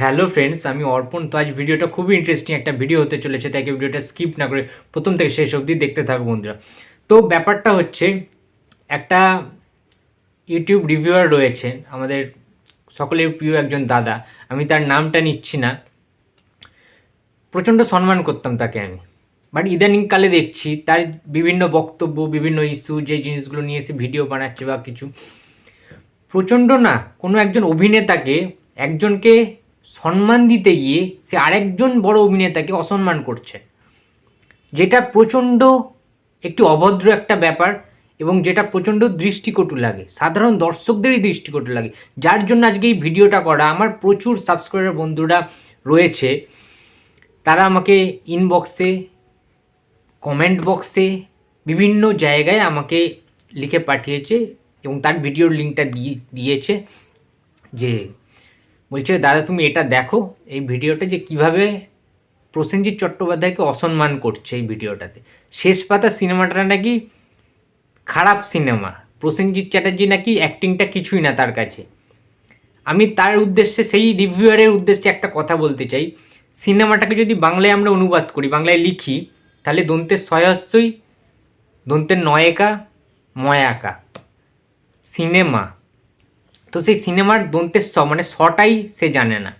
Hello friends, আমি অর্পণ। তো আজ ভিডিওটা খুবই ইন্টারেস্টিং একটা ভিডিও হতে চলেছে, তাই ভিডিওটা স্কিপ না করে প্রথম থেকে শেষ অবধি দেখতে থাকো বন্ধুরা। তো ব্যাপারটা হচ্ছে, একটা ইউটিউব রিভিউয়ার রয়েছেন আমাদের সকলের প্রিয় একজন দাদা। আমি তার নামটা নিচ্ছি না, প্রচণ্ড সম্মান করতাম তাকে আমি। বাট ইদানিংকালে দেখছি তার বিভিন্ন বক্তব্য, বিভিন্ন ইস্যু, যে জিনিসগুলো নিয়ে এসে ভিডিও বানাচ্ছে বা কিছু, প্রচণ্ড না, কোনো একজন অভিনেতাকে, একজনকে সম্মান দিতে গিয়ে সে আরেকজন বড় অভিনেতাকে অসম্মান করছে, যেটা প্রচণ্ড একটি অভদ্র একটা ব্যাপার, এবং যেটা প্রচণ্ড দৃষ্টিকটু লাগে, সাধারণ দর্শকদেরই দৃষ্টিকটু লাগে। যার জন্য আজকে এই ভিডিওটা করা। আমার প্রচুর সাবস্ক্রাইবার বন্ধুরা রয়েছে, তারা আমাকে ইনবক্সে, কমেন্ট বক্সে, বিভিন্ন জায়গায় আমাকে লিখে পাঠিয়েছে এবং তার ভিডিওর লিঙ্কটা দিয়েছে, যে বলছে দাদা তুমি এটা দেখো, এই ভিডিওটা যে কিভাবে প্রসেনজিৎ চট্টোপাধ্যায়কে অসম্মান করছে এই ভিডিওটাতে। শেষ পাতা সিনেমাটা নাকি খারাপ সিনেমা, প্রসেনজিৎ চ্যাটার্জি নাকি অ্যাক্টিংটা কিছুই না তার কাছে। আমি তার উদ্দেশ্যে, সেই রিভিউয়ারের উদ্দেশ্যে একটা কথা বলতে চাই। সিনেমাটাকে যদি বাংলায় আমরা অনুবাদ করি, বাংলায় লিখি, তাহলে দন্তের সয়স্যই, দন্তের নয়েকা, ময়াকা, সিনেমা। তো সেই সিনেমার দন্তের মানে শটাই সে জানে না।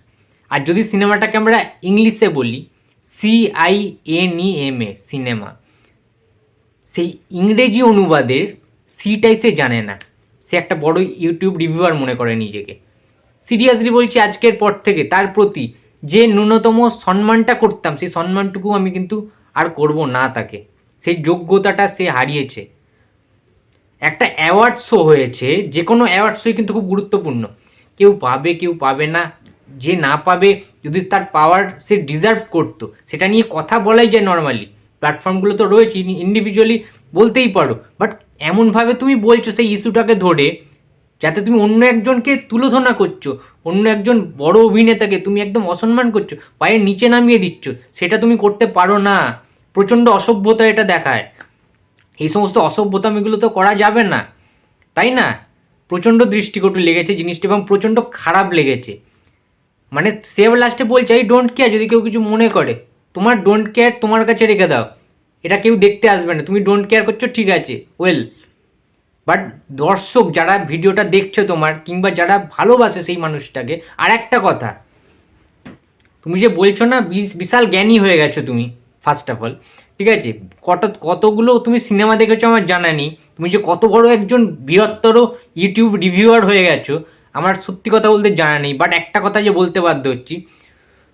আর যদি সিনেমাটাকে আমরা ইংলিশে বলি, CINEMA, সিনেমা, সেই ইংরেজি অনুবাদের সিটাই সে জানে না। সে একটা বড় ইউটিউব রিভিউয়ার মনে করে নিজেকে। সিরিয়াসলি বলছি, আজকের পর থেকে তার প্রতি যে ন্যূনতম সম্মানটা করতাম, সেই সম্মানটুকু আমি কিন্তু আর করব না তাকে। সেই যোগ্যতাটা সে হারিয়েছে। একটা অ্যাওয়ার্ড শো হয়েছে, যে কোনো অ্যাওয়ার্ড শোই কিন্তু খুব গুরুত্বপূর্ণ। কেউ পাবে, কেউ পাবে না। যে না পাবে, যদি তার পাওয়ার সে ডিজার্ভ করতো, সেটা নিয়ে কথা বলাই যায় নর্মালি, প্ল্যাটফর্মগুলো তো রয়েছে, ইন্ডিভিজুয়ালি বলতেই পারো। বাট এমনভাবে তুমি বলছো সেই ইস্যুটাকে ধরে, যাতে তুমি অন্য একজনকে তুলোধনা করছো, অন্য একজন বড় অভিনেতাকে তুমি একদম অসম্মান করছো, পায়ের নিচে নামিয়ে দিচ্ছ, সেটা তুমি করতে পারো না। প্রচণ্ড অসভ্যতা এটা দেখায়। এই সমস্ত অসভ্যতামিগুলো তো করা যাবে না, তাই না? প্রচণ্ড দৃষ্টিকটু লেগেছে জিনিসটা, এবং প্রচণ্ড খারাপ লেগেছে। মানে সে লাস্টে বলছে আই ডোন্ট কেয়ার, যদি কেউ কিছু মনে করে, তোমার ডোন্ট কেয়ার তোমার কাছে রেখে দাও, এটা কেউ দেখতে আসবে না। তুমি ডোন্ট কেয়ার করছো, ঠিক আছে, ওয়েল। বাট দর্শক যারা ভিডিওটা দেখছো তোমার, কিংবা যারা ভালোবাসে সেই মানুষটাকে, আর একটা কথা, তুমি যে বলছো না বিশাল জ্ঞানী হয়ে গেছো তুমি, ফার্স্ট অফ অল, ঠিক আছে, কতগুলো তুমি সিনেমা দেখেছো আমার জানা নেই। তুমি যে কত বড় একজন বৃহত্তর ইউটিউব রিভিউয়ার হয়ে গেছো আমার সত্যি কথা বলতে জানা নেই। বাট একটা কথা যে বলতে বাধ্য হচ্ছি,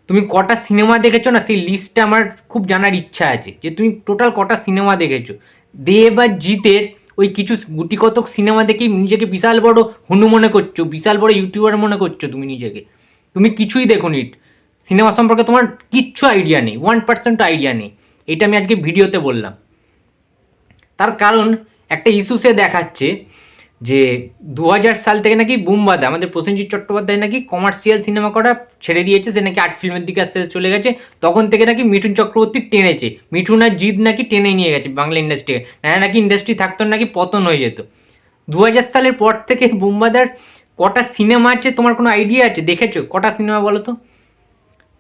তুমি কটা সিনেমা দেখেছো না, সেই লিস্টটা আমার খুব জানার ইচ্ছা আছে, যে তুমি টোটাল কটা সিনেমা দেখেছো। দেব আর জিতের ওই কিছু গুটি কতক সিনেমা দেখেই নিজেকে বিশাল বড় হুনু মনে করছো, বিশাল বড় ইউটিউবার মনে করছো তুমি নিজেকে। তুমি কিছুই দেখোনি, সিনেমা সম্পর্কে তোমার কিচ্ছু আইডিয়া নেই, 1% আইডিয়া নেই। এটা আমি আজকে ভিডিওতে বললাম। তার কারণ একটা ইস্যু সে দেখাচ্ছে, যে 2000 সাল থেকে নাকি বুমবাদা, আমাদের প্রসেনজিৎ চট্টোপাধ্যায় নাকি কমার্শিয়াল সিনেমা করা ছেড়ে দিয়েছে, সে নাকি আর্ট ফিল্মের দিকে আস্তে আস্তে চলে গেছে। তখন থেকে নাকি মিঠুন চক্রবর্তী টেনেছে, মিঠুন আর জিৎ নাকি টেনে নিয়ে গেছে বাংলা ইন্ডাস্ট্রি, নাকি ইন্ডাস্ট্রি থাকতো নাকি পতন হয়ে যেত। 2000 সালের পর থেকে বুমবাদার কটা সিনেমা আছে তোমার কোনো আইডিয়া আছে? দেখেছো কটা সিনেমা বলো তো?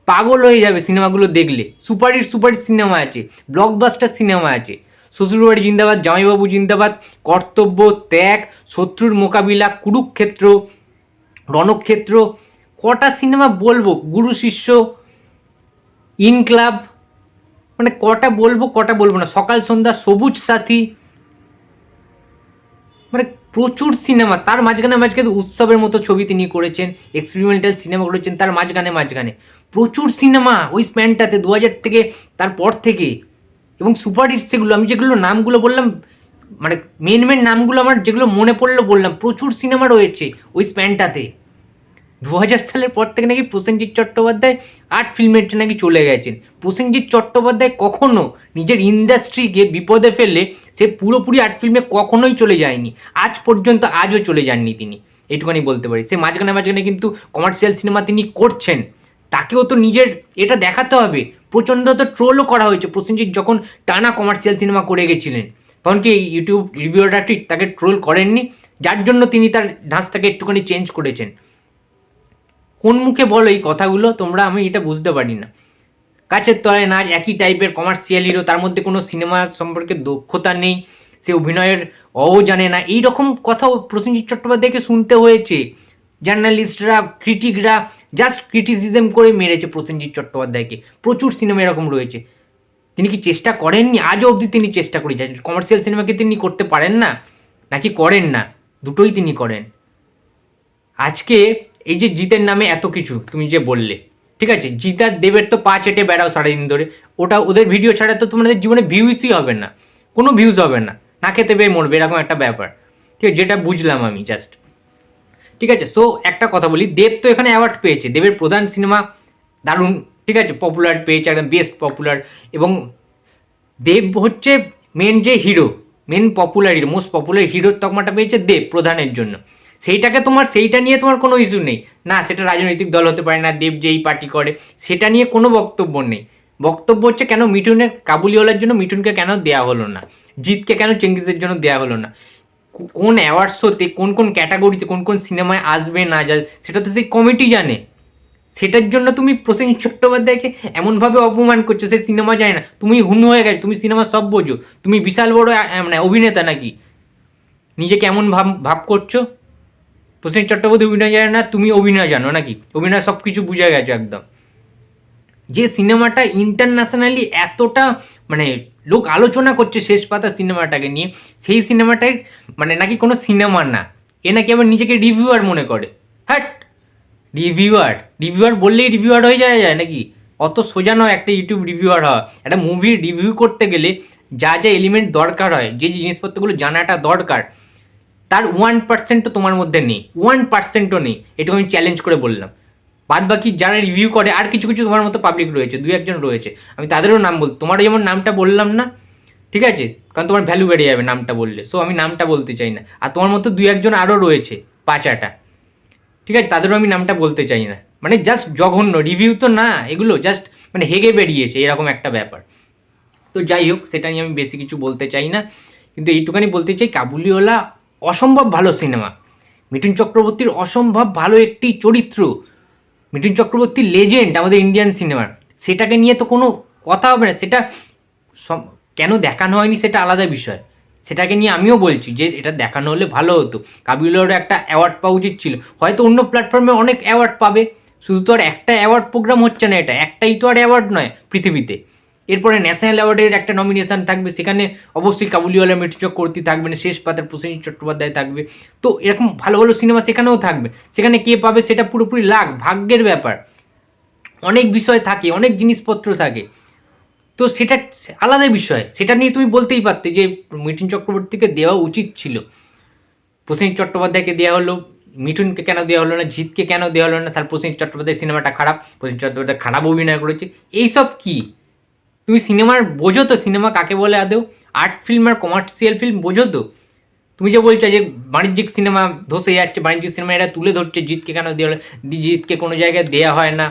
পাগল হয়ে যাবে সিনেমাগুলো দেখলে। সুপারহিট সুপারহিট সিনেমা আছে, ব্লকবাস্টার সিনেমা আছে, শ্বশুরবাড়ি জিন্দাবাদ, জামাইবাবু জিন্দাবাদ, কর্তব্য, ত্যাগ, শত্রুর মোকাবিলা, কুরুক্ষেত্র, রণক্ষেত্র, কটা সিনেমা বলবো, গুরু শিষ্য, ইনক্লাব, মানে কটা বলবো কটা বলবো না, সকাল সন্ধ্যা, সবুজ সাথী, মানে প্রচুর সিনেমা। তার মাঝখানে মাঝখানে উৎসবের মতো ছবি তিনি করেছেন, এক্সপেরিমেন্টাল সিনেমা করেছেন, তার মাঝখানে মাঝখানে প্রচুর সিনেমা ওই স্প্যানটাতে 2000 থেকে, তারপর থেকে। এবং সুপার হিট সেগুলো, আমি যেগুলো নামগুলো বললাম, মানে মেন মেন নামগুলো আমার যেগুলো মনে পড়লো বললাম, প্রচুর সিনেমা রয়েছে ওই স্প্যানটাতে। 2000 সালের পর থেকে নাকি প্রসেনজিৎ চট্টোপাধ্যায় আর্ট ফিল্মের নাকি চলে গেছেন। প্রসেনজিৎ চট্টোপাধ্যায় কখনো নিজের ইন্ডাস্ট্রিকে বিপদে ফেললে সে পুরোপুরি আর্ট ফিল্মে কখনোই চলে যায়নি, আজ পর্যন্ত, আজও চলে যাননি তিনি, এইটুখানি বলতে পারি। সে মাঝখানে মাঝখানে কিন্তু কমার্শিয়াল সিনেমা তিনি করছেন, তাকেও তো নিজের এটা দেখাতে হবে। প্রচণ্ড তো ট্রোলও করা হয়েছে প্রসেনজিৎ যখন টানা কমার্শিয়াল সিনেমা করে গেছিলেন, তখন কি ইউটিউব রিভিউয়াররা ঠিক তাকে ট্রোল করেননি? যার জন্য তিনি তার ঢাঁচটাকে একটুখানি চেঞ্জ করেছেন। কোন মুখে বলো এই কথাগুলো তোমরা? আমি এটা বুঝতে পারি না। কাছের তলায় নাচ, একই টাইপের কমার্শিয়াল হিরো, তার মধ্যে কোনো সিনেমা সম্পর্কে দক্ষতা নেই, সে অভিনয়ের জানে না, এই রকম কথাও প্রসেনজিৎ চট্টোপাধ্যায়কে শুনতে হয়েছে। জার্নালিস্টরা, ক্রিটিকরা জাস্ট ক্রিটিসিজম করে মেরেছে প্রসেনজিৎ চট্টোপাধ্যায়কে। প্রচুর সিনেমা এরকম রয়েছে। তিনি কি চেষ্টা করেননি? আজও অবধি তিনি চেষ্টা করে যাচ্ছেন। কমার্শিয়াল সিনেমাকে তিনি করতে পারেন না, নাকি করেন না? দুটোই তিনি করেন। আজকে এই যে জিতের নামে এত কিছু তুমি যে বললে, ঠিক আছে, জিত আর দেবের তো পা চেটে বেড়াও সারাদিন ধরে, ওটা ওদের ভিডিও ছাড়া তো তোমাদের জীবনে ভিউজই হবে না, কোনো ভিউজ হবে না, না খেতে পেয়ে মরবে, এরকম একটা ব্যাপার। ঠিক আছে, যেটা বুঝলাম আমি জাস্ট। ঠিক আছে, সো একটা কথা বলি, দেব তো এখানে অ্যাওয়ার্ড পেয়েছে, দেবের প্রধান সিনেমা দারুণ, ঠিক আছে, পপুলার পেয়েছে, একদম বেস্ট পপুলার। এবং দেব হচ্ছে মেন যে hero, main popular hero, most popular হিরোর তকমাটা পেয়েছে দেব প্রধানের জন্য। সেইটাকে তোমার, সেইটা নিয়ে তোমার কোনো ইস্যু নেই না, সেটা রাজনৈতিক দল হতে পারে না, দেব যেই পার্টি করে সেটা নিয়ে কোনো বক্তব্য নেই। বক্তব্য হচ্ছে কেন মিঠুনের, কাবুলিওয়ালার জন্য মিঠুনকে কেন দেয়া হলো না, জিতকে কেন চেঙ্গিসের জন্য দেয়া হলো না, কোন অ্যাওয়ার্ড শোতে কোন কোন ক্যাটাগরিতে কোন কোন সিনেমায় আসবে না যায় সেটা তো সেই কমিটি জানে। সেটার জন্য তুমি প্রসেনজিৎ চট্টোপাধ্যায়কে এমনভাবে অপমান করছো, সেই সিনেমা যায় না, তুমি হুনু হয়ে গেছো, তুমি সিনেমা সব বোঝো, তুমি বিশাল বড় মানে অভিনেতা নাকি? নিজেকে এমন ভাব করছো। প্রসেনজিৎ চট্টোপাধ্যায় অভিনয় জানে না, তুমি অভিনয় জানো নাকি? অভিনয় সব কিছু বুঝে গেছো একদম। যে সিনেমাটা ইন্টারন্যাশনালি এতটা মানে লোক আলোচনা করছে শেষ পাতা সিনেমাটাকে নিয়ে, সেই সিনেমাটাই মানে নাকি কোনো সিনেমা না, এ নাকি আবার নিজেকে রিভিউয়ার মনে করে। হ্যাট, রিভিউয়ার বললেই রিভিউয়ার হয়ে যায় নাকি? অত সোজা নয় একটা ইউটিউব রিভিউয়ার হওয়া। একটা মুভির রিভিউ করতে গেলে যা যা এলিমেন্ট দরকার হয়, যে জিনিসপত্রগুলো জানাটা দরকার, তার 1% তো তোমার মধ্যে নেই, 1%ও নেই, এটুকু আমি চ্যালেঞ্জ করে বললাম। বাদ বাকি যারা রিভিউ করে আর কিছু কিছু তোমার মতো পাবলিক রয়েছে, দুই একজন রয়েছে, আমি তাদেরও নাম বল, তোমার যেমন নামটা বললাম না, ঠিক আছে, কারণ তোমার ভ্যালু বেড়ে যাবে নামটা বললে, সো আমি নামটা বলতে চাই না। আর তোমার মতো দুই একজন আরও রয়েছে, পাঁচাটা, ঠিক আছে, তাদেরও আমি নামটা বলতে চাই না। মানে জাস্ট জঘন্য রিভিউ তো না এগুলো, জাস্ট মানে হেগে বেরিয়েছে এরকম একটা ব্যাপার। তো যাই হোক, সেটা নিয়ে আমি বেশি কিছু বলতে চাই না, কিন্তু এইটুখানি বলতে চাই, কাবুলিওয়ালা অসম্ভব ভালো সিনেমা, মিঠুন চক্রবর্তীর অসম্ভব ভালো একটি চরিত্র, মিঠুন চক্রবর্তী লেজেন্ড আমাদের ইন্ডিয়ান সিনেমার, সেটাকে নিয়ে তো কোনো কথা হবে না। সেটা কেন দেখানো হয়নি সেটা আলাদা বিষয়, সেটাকে নিয়ে আমিও বলছি যে এটা দেখানো হলে ভালো হতো, কাবিলেরও একটা অ্যাওয়ার্ড পাওয়া উচিত ছিল, হয়তো অন্য প্ল্যাটফর্মে অনেক অ্যাওয়ার্ড পাবে, শুধু তো আর একটা অ্যাওয়ার্ড প্রোগ্রাম হচ্ছে না, এটা একটাই তো আর অ্যাওয়ার্ড নয় পৃথিবীতে। এরপরে ন্যাশনাল অ্যাওয়ার্ডের একটা নমিনেশন থাকবে, সেখানে অবশ্যই কাবুলিওয়ালা, মিঠুন চক্রবর্তী থাকবে না, শেষ পাতার প্রসেনজিৎ চট্টোপাধ্যায় থাকবে, তো এরকম ভালো ভালো সিনেমা সেখানেও থাকবে। সেখানে কে পাবে সেটা পুরোপুরি লাক ভাগ্যের ব্যাপার, অনেক বিষয় থাকে, অনেক জিনিসপত্র থাকে, তো সেটা আলাদা বিষয়, সেটা নিয়ে তুমি বলতেই পারতে যে মিঠুন চক্রবর্তীকে দেওয়া উচিত ছিল, প্রসেনজিৎ চট্টোপাধ্যায়কে দেওয়া হলো, মিঠুনকে কেন দেওয়া হলো না, জিতকে কেন দেওয়া হলো না, তার প্রসেনজিৎ চট্টোপাধ্যায় সিনেমাটা খারাপ, প্রসেনজিৎ চট্টোপাধ্যায় খারাপ অভিনয় করেছে, এইসব কি? তুমি সিনেমার বোঝো তো, সিনেমা কাকে বলে আদৌ? আর্ট ফিল্ম আর কমার্শিয়াল ফিল্ম বোঝো তো? তুমি যে বলছো যে বাণিজ্যিক সিনেমা ধসে যাচ্ছে, বাণিজ্যিক সিনেমা এটা তুলে ধরছে, জিতকে কেন দেওয়া হলো, জিতকে কোনো জায়গায় দেওয়া হয় না,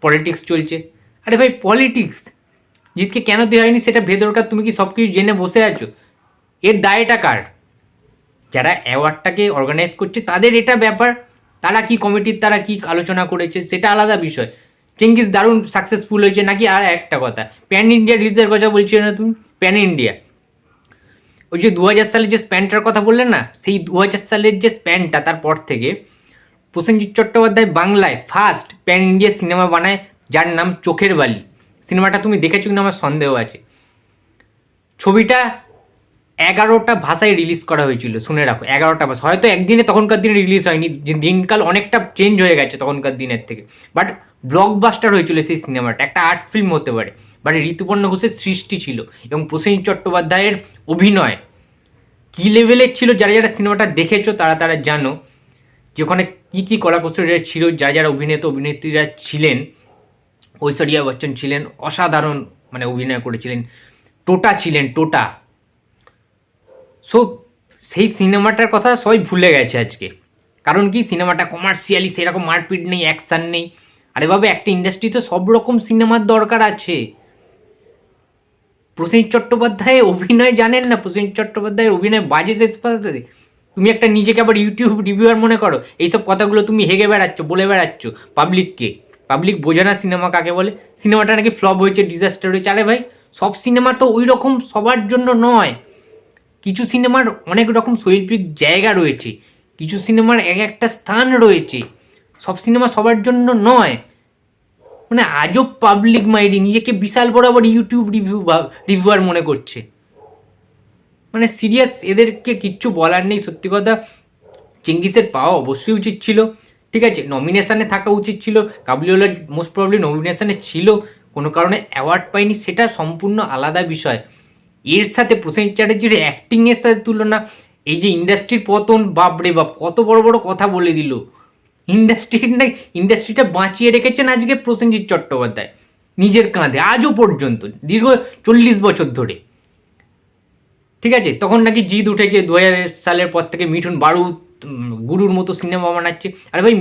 পলিটিক্স চলছে। আরে ভাই পলিটিক্স, জিতকে কেন দেওয়া হয়নি সেটা ভেতরকার, তুমি কি সব কিছু জেনে বসে আছো? এর দায়টা কার? যারা অ্যাওয়ার্ডটাকে অর্গানাইজ করছে তাদের এটা ব্যাপার, তারা কি কমিটির তারা কি আলোচনা করেছে সেটা আলাদা বিষয়। চেঙ্গিস দারুণ সাকসেসফুল হয়েছে নাকি আর একটা কথা, প্যান ইন্ডিয়া রিলিজের কথা বলছো না তুমি, প্যান ইন্ডিয়া, ওই যে 2000 সালের যে স্প্যানটার কথা বললেন না, সেই 2000 সালের যে স্প্যানটা, তারপর থেকে প্রসেনজিৎ চট্টোপাধ্যায় বাংলায় ফার্স্ট প্যান ইন্ডিয়া সিনেমা বানায়, যার নাম চোখের বালি। সিনেমাটা তুমি দেখেছো কিনা আমার সন্দেহ আছে। ছবিটা 11টা ভাষায় রিলিজ করা হয়েছিল, শুনে রাখো, 11টা ভাষা, হয়তো একদিনে তখনকার দিনে রিলিজ হয়নি, যে দিনকাল অনেকটা চেঞ্জ হয়ে গেছে তখনকার দিনের থেকে, বাট ব্লকবাস্টার হয়েছিল সেই সিনেমাটা, একটা আর্ট ফিল্ম হতে পারে, বাট ঋতুপর্ণ ঘোষের সৃষ্টি ছিল, এবং প্রসেনজিৎ চট্টোপাধ্যায়ের অভিনয় কী লেভেলের ছিল, যারা যারা সিনেমাটা দেখেছো তারা তারা জানো যে ওখানে কী কী কলাকুশলীরা ছিল, যারা যারা অভিনেতা অভিনেত্রীরা ছিলেন, ঐশ্বরিয়া বচ্চন ছিলেন, অসাধারণ মানে অভিনয় করেছিলেন, টোটা ছিলেন, টোটা। সো সেই সিনেমাটার কথা সবাই ভুলে গেছে আজকে, কারণ কি সিনেমাটা কমার্শিয়ালি সেরকম মারপিট নেই, অ্যাকশান নেই। আরে বাবা, একটা ইন্ডাস্ট্রিতে সব রকম সিনেমার দরকার আছে। প্রসেনজিৎ চট্টোপাধ্যায় অভিনয় জানেন না, প্রসেনজিৎ চট্টোপাধ্যায়ের অভিনয় বাজে শেষ পাতাতে, তুমি একটা নিজেকে আবার ইউটিউব রিভিউয়ার মনে করো, এইসব কথাগুলো তুমি হেগে বেড়াচ্ছ, বলে বেড়াচ্ছ পাবলিককে। পাবলিক বোঝে না সিনেমা কাকে বলে, সিনেমাটা নাকি ফ্লপ হয়েছে, ডিজাস্টার হয়েছে। আরে ভাই, সব সিনেমা তো ওই রকম সবার জন্য নয়। কিছু সিনেমার অনেক রকম শৈল্পিক জায়গা রয়েছে, কিছু সিনেমার এক একটা স্থান রয়েছে, সব সিনেমা সবার জন্য নয়। মানে আজব পাবলিক মাইন্ড, নিজেকে বিশাল বড় আবার ইউটিউব রিভিউয়ার মনে করছে। মানে সিরিয়াস, এদেরকে কিচ্ছু বলার নেই। সত্যি কথা, চেঙ্গিসের পাওয়া অবশ্যই উচিত ছিল, ঠিক আছে, নমিনেশানে থাকা উচিত ছিল। কাবুলিওয়ালা মোস্ট প্রবলি নমিনেশানে ছিল, কোনো কারণে অ্যাওয়ার্ড পায়নি, সেটা সম্পূর্ণ আলাদা বিষয়। এর সাথে প্রসেনজিৎ চ্যাটার্জির অ্যাক্টিংয়ের সাথে তুলনা, এই যে ইন্ডাস্ট্রির পতন, বাপরে বাপ, কত বড় বড় কথা বলে দিল। ইন্ডাস্ট্রিটা বাঁচিয়ে রেখেছেন আজকে প্রসেনজিৎ চট্টোপাধ্যায় নিজের কাঁধে, আজও পর্যন্ত দীর্ঘ 40 বছর ধরে। ঠিক আছে, তখন নাকি জিদ উঠেছে 2000 সালের পর থেকে মিঠুন বারুদ গুরুর মতো সিনেমা বানাচ্ছে। আরে ভাই,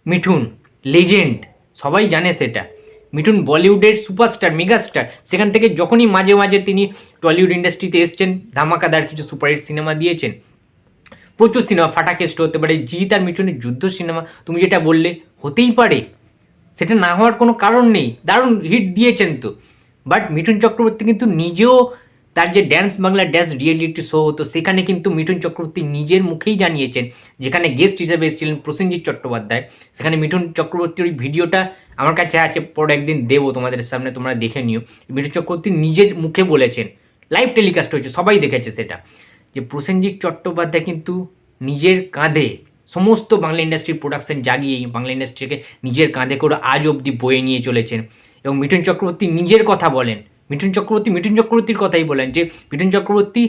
মিঠুন লেজেন্ড, সবাই জানে সেটা। মিঠুন বলিউডের সুপারস্টার, মেগাস্টার। সেখান থেকে যখনই মাঝে মাঝে তিনি টলিউড ইন্ডাস্ট্রিতে এসছেন, ধামাকাদার কিছু সুপারহিট সিনেমা দিয়েছেন, প্রচুর সিনেমা, ফাটাকেষ্ট হতে পারে, জিৎ আর মিঠুনের যুদ্ধ সিনেমা, তুমি যেটা বললে, হতেই পারে, সেটা না হওয়ার কোনো কারণ নেই, দারুণ হিট দিয়েছেন তো। বাট মিঠুন চক্রবর্তী কিন্তু নিজেও, তার যে dance Bangla dance reality show হতো, সেখানে কিন্তু মিঠুন চক্রবর্তী নিজের মুখেই জানিয়েছেন, যেখানে গেস্ট হিসেবে এসেছিলেন প্রসেনজিৎ চট্টোপাধ্যায়, সেখানে মিঠুন চক্রবর্তীর ওই ভিডিওটা আমার কাছে আছে, পরে একদিন দেবো তোমাদের সামনে, তোমরা দেখে নিও। মিঠুন চক্রবর্তী নিজের মুখে বলেছেন, লাইভ টেলিকাস্ট হয়েছে, সবাই দেখেছে সেটা, যে প্রসেনজিৎ চট্টোপাধ্যায় কিন্তু নিজের কাঁধে সমস্ত বাংলা ইন্ডাস্ট্রির প্রোডাকশন জাগিয়ে বাংলা ইন্ডাস্ট্রিকে নিজের কাঁধে করে আজ অবধি বয়ে নিয়ে চলেছেন। এবং মিঠুন চক্রবর্তী নিজের কথা বলেন, মিঠুন চক্রবর্তীর কথাই বলেন, যে মিঠুন চক্রবর্তী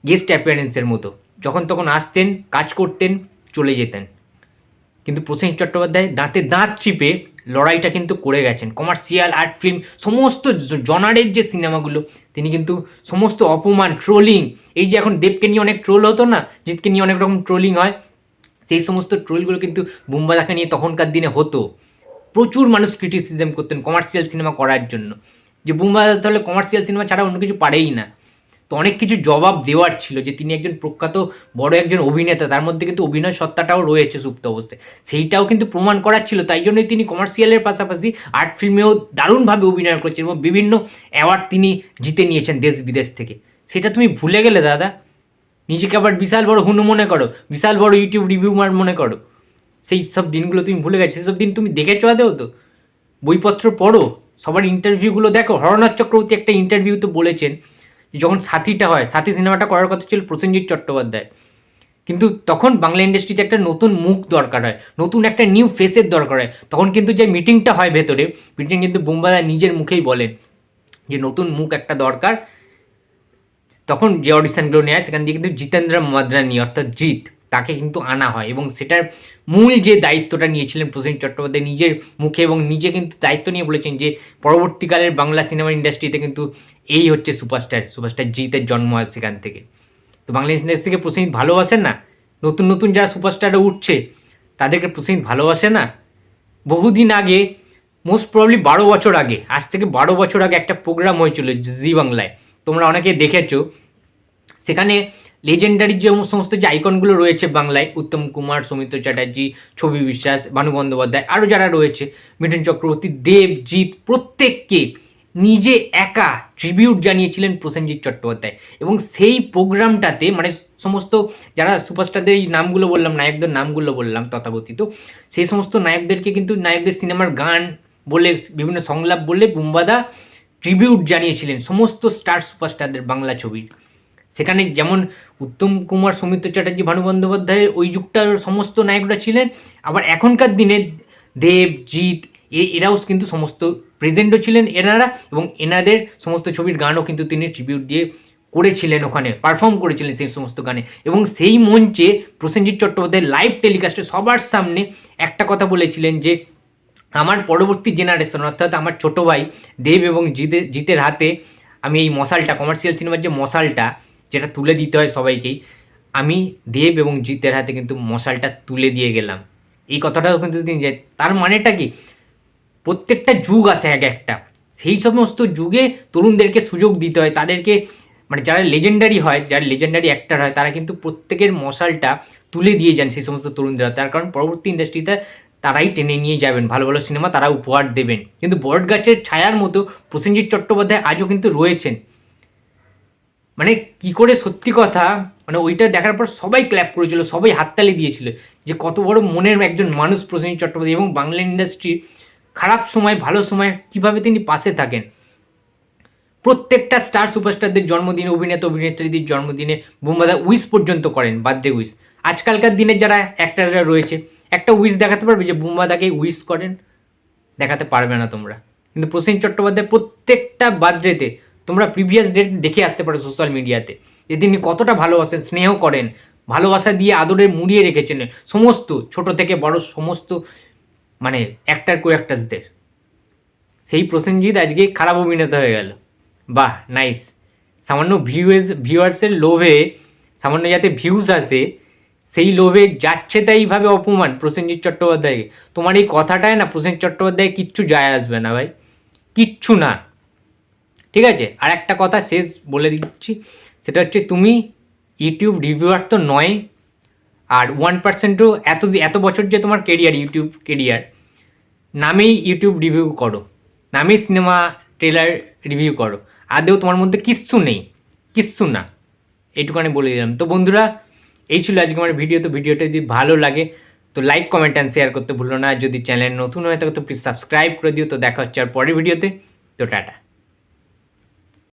গেস্ট অ্যাপিয়ারেন্সের মতো, যখন তখন আসতেন, কাজ করতেন, চলে যেতেন। কিন্তু প্রসেনজিৎ চট্টোপাধ্যায় দাঁতে দাঁত চিপে লড়াইটা কিন্তু করে গেছেন। কমার্শিয়াল, আর্ট ফিল্ম, সমস্ত জনারের যে সিনেমাগুলো, তিনি কিন্তু সমস্ত অপমান, ট্রোলিং, এই যে এখন দেবকে নিয়ে অনেক ট্রোল হতো না, জিৎকে নিয়ে অনেক রকম ট্রোলিং হয়, সেই সমস্ত ট্রোলগুলো কিন্তু বুম্বাদাকে নিয়ে তখনকার দিনে হতো। প্রচুর মানুষ ক্রিটিসিজম করতেন কমার্শিয়াল সিনেমা করার জন্য, যে বুম্বাদা তাহলে কমার্শিয়াল সিনেমা ছাড়া অন্য কিছু পারেই না। তো অনেক কিছু জবাব দেওয়ার ছিল, যে তিনি একজন প্রখ্যাত বড় একজন অভিনেতা, তার মধ্যে কিন্তু অভিনয় সত্তাটাও রয়েছে সুপ্ত অবস্থায়, সেইটাও কিন্তু প্রমাণ করার ছিল। তাই জন্যই তিনি কমার্শিয়ালের পাশাপাশি আর্ট ফিল্মেও দারুণভাবে অভিনয় করছেন এবং বিভিন্ন অ্যাওয়ার্ড তিনি জিতে নিয়েছেন দেশ বিদেশ থেকে। সেটা তুমি ভুলে গেলে দাদা, নিজেকে আবার বিশাল বড় হুনু মনে করো, বিশাল বড় ইউটিউব রিভিউমার মনে করো। সেই সব দিনগুলো তুমি ভুলে গেছো, সেসব দিন তুমি দেখেছো আদেও? তো বইপত্র পড়ো, সবার ইন্টারভিউগুলো দেখো। হরনাথ চক্রবর্তী একটা ইন্টারভিউতে বলেছেন, যখন সাথীটা হয়, সাথী সিনেমাটা করার কথা ছিল প্রসেনজিৎ চট্টোপাধ্যায়, কিন্তু তখন বাংলা ইন্ডাস্ট্রিতে একটা নতুন মুখ দরকার হয়, নতুন একটা নিউ ফেসের দরকার হয়। তখন কিন্তু যে মিটিংটা হয় ভেতরে, মিটিং কিন্তু বুম্বাদা নিজের মুখেই বলেন যে নতুন মুখ একটা দরকার। তখন যে অডিশনগুলো নেয়, সেখান দিয়ে কিন্তু জিতেন্দ্র মাদরানি অর্থাৎ জিৎ, তাকে কিন্তু আনা হয়, এবং সেটার মূল যে দায়িত্বটা নিয়েছিলেন প্রসেনজিৎ চট্টোপাধ্যায় নিজের মুখে, এবং নিজে কিন্তু দায়িত্ব নিয়ে বলেছেন যে পরবর্তীকালের বাংলা সিনেমা ইন্ডাস্ট্রিতে কিন্তু এই হচ্ছে সুপারস্টার জিতের জন্ম হয় সেখান থেকে। তো বাংলা ইন্ডাস্ট্রিকে প্রসেনজিৎ ভালোবাসেন না? নতুন নতুন যারা সুপারস্টাররা উঠছে, তাদেরকে প্রসেনজিৎ ভালোবাসে না? বহুদিন আগে, মোস্ট প্রবলি 12 বছর আগে, আজ থেকে 12 বছর আগে একটা প্রোগ্রাম হয়েছিল জি বাংলায়, তোমরা অনেকে দেখেছো। সেখানে লেজেন্ডারি যে সমস্ত যে আইকনগুলো রয়েছে বাংলায়, উত্তম কুমার, সৌমিত্র চ্যাটার্জি, ছবি বিশ্বাস, ভানু বন্দ্যোপাধ্যায়, আরও যারা রয়েছে, মিঠুন চক্রবর্তী, দেব, জিৎ, প্রত্যেককে নিজে একা ট্রিবিউট জানিয়েছিলেন প্রসেনজিৎ চট্টোপাধ্যায়। এবং সেই প্রোগ্রামটাতে মানে সমস্ত যারা সুপারস্টারদের এই নামগুলো বললাম, নায়কদের নামগুলো বললাম তথাকথিত, সেই সমস্ত নায়কদেরকে কিন্তু নায়কদের সিনেমার গান বলে, বিভিন্ন সংলাপ বলে বুম্বাদা ট্রিবিউট জানিয়েছিলেন সমস্ত স্টার সুপারস্টারদের বাংলা ছবির। সেখানে যেমন উত্তম কুমার, সৌমিত্র চ্যাটার্জি, ভানু বন্দ্যোপাধ্যায়ের ওই যুগটার সমস্ত নায়করা ছিলেন, আবার এখনকার দিনে দেব, জিৎ, এরাও কিন্তু সমস্ত প্রেজেন্টও ছিলেন এনারা, এবং এনাদের সমস্ত ছবির গানও কিন্তু তিনি ট্রিবিউট দিয়ে করেছিলেন, ওখানে পারফর্ম করেছিলেন সেই সমস্ত গানে। এবং সেই মঞ্চে প্রসেনজিৎ চট্টোপাধ্যায় লাইভ টেলিকাস্টে সবার সামনে একটা কথা বলেছিলেন, যে আমার পরবর্তী জেনারেশন অর্থাৎ আমার ছোটো ভাই দেব এবং জিতের হাতে আমি এই মশালটা, কমার্শিয়াল সিনেমার যে মশালটা যেটা তুলে দিতে হয় সবাইকেই, আমি দেব এবং জিতের হাতে কিন্তু মশালটা তুলে দিয়ে গেলাম। এই কথাটাও কিন্তু তিনি যায়। তার মানেটা কি, প্রত্যেকটা যুগ আসে এক একটা, সেই সমস্ত যুগে তরুণদেরকে সুযোগ দিতে হয়, তাদেরকে মানে যারা লেজেন্ডারি হয়, যারা লেজেন্ডারি অ্যাক্টর হয়, তারা কিন্তু প্রত্যেকের মশালটা তুলে দিয়ে যান সেই সমস্ত তরুণরা। তার কারণ পরবর্তী ইন্ডাস্ট্রিতে তারাই টেনে নিয়ে যাবেন, ভালো ভালো সিনেমা তারা উপহার দেবেন। কিন্তু বট গাছের ছায়ার মতো প্রসেনজিৎ চট্টোপাধ্যায় আজও কিন্তু রয়েছেন। মানে কি করে, সত্যি কথা, মানে ওইটা দেখার পর সবাই ক্ল্যাপ করেছিল, সবাই হাততালি দিয়েছিল যে কত বড় মনের একজন মানুষ প্রসেনজিৎ চট্টোপাধ্যায়, এবং বাংলা ইন্ডাস্ট্রির খারাপ সময় ভালো সময় কিভাবে তিনি পাশে থাকেন। প্রত্যেকটা স্টার সুপারস্টারদের জন্মদিনে, অভিনেতা অভিনেত্রীদের জন্মদিনে বুম্বাদা উইশ পর্যন্ত করেন, বার্থডে উইশ। আজকালকার দিনে যারা অ্যাক্টাররা রয়েছে, একটা উইশ দেখাতে পারবে যে বুম্বাদাকে উইশ করেন? দেখাতে পারবে না তোমরা। কিন্তু প্রসেনজিৎ চট্টোপাধ্যায় প্রত্যেকটা বার্থডেতে তোমরা প্রিভিয়াস ডেট দেখে আসতে পারো সোশ্যাল মিডিয়াতে, যে তিনি কতটা ভালোবাসেন, স্নেহ করেন, ভালোবাসা দিয়ে আদরে মুড়িয়ে রেখেছেন সমস্ত ছোট থেকে বড় সমস্ত মানে অ্যাক্টার কো অ্যাক্টার্সদের। সেই প্রসেনজিৎ আজকে খারাপ অভিনেতা হয়ে গেল। বাহ, নাইস। সামান্য ভিউয়ার্সের লোভে, সামান্য যাতে ভিউজ আসে, সেই লোভে যাচ্ছে তাইভাবে অপমান প্রসেনজিৎ চট্টোপাধ্যায়কে। তোমার এই কথাটায় না প্রসেনজিৎ চট্টোপাধ্যায় কিচ্ছু যায় আসবে না ভাই, কিচ্ছু না, ঠিক আছে? আর একটা কথা শেষ বলে দিচ্ছি, সেটা হচ্ছে তুমি ইউটিউব রিভিউয়ার তো নয়, আর 1%ও এত বছর যে তোমার কেরিয়ার, ইউটিউব কেরিয়ার, নামেই ইউটিউব রিভিউ করো, নামেই সিনেমা ট্রেলার রিভিউ করো, আদেও তোমার মধ্যে কিচ্ছু নেই, কিচ্ছু না, এইটুখানি বলে দিলাম। তো বন্ধুরা, এই ছিল আজকে আমার ভিডিও। তো ভিডিওটা যদি ভালো লাগে তো লাইক, কমেন্ট অ্যান্ড শেয়ার করতে ভুলো না। যদি চ্যানেল নতুন হয়ে থাকে তো প্লিজ সাবস্ক্রাইব করে দিও। তো দেখা হচ্ছে আর পরের ভিডিওতে। তো টাটা।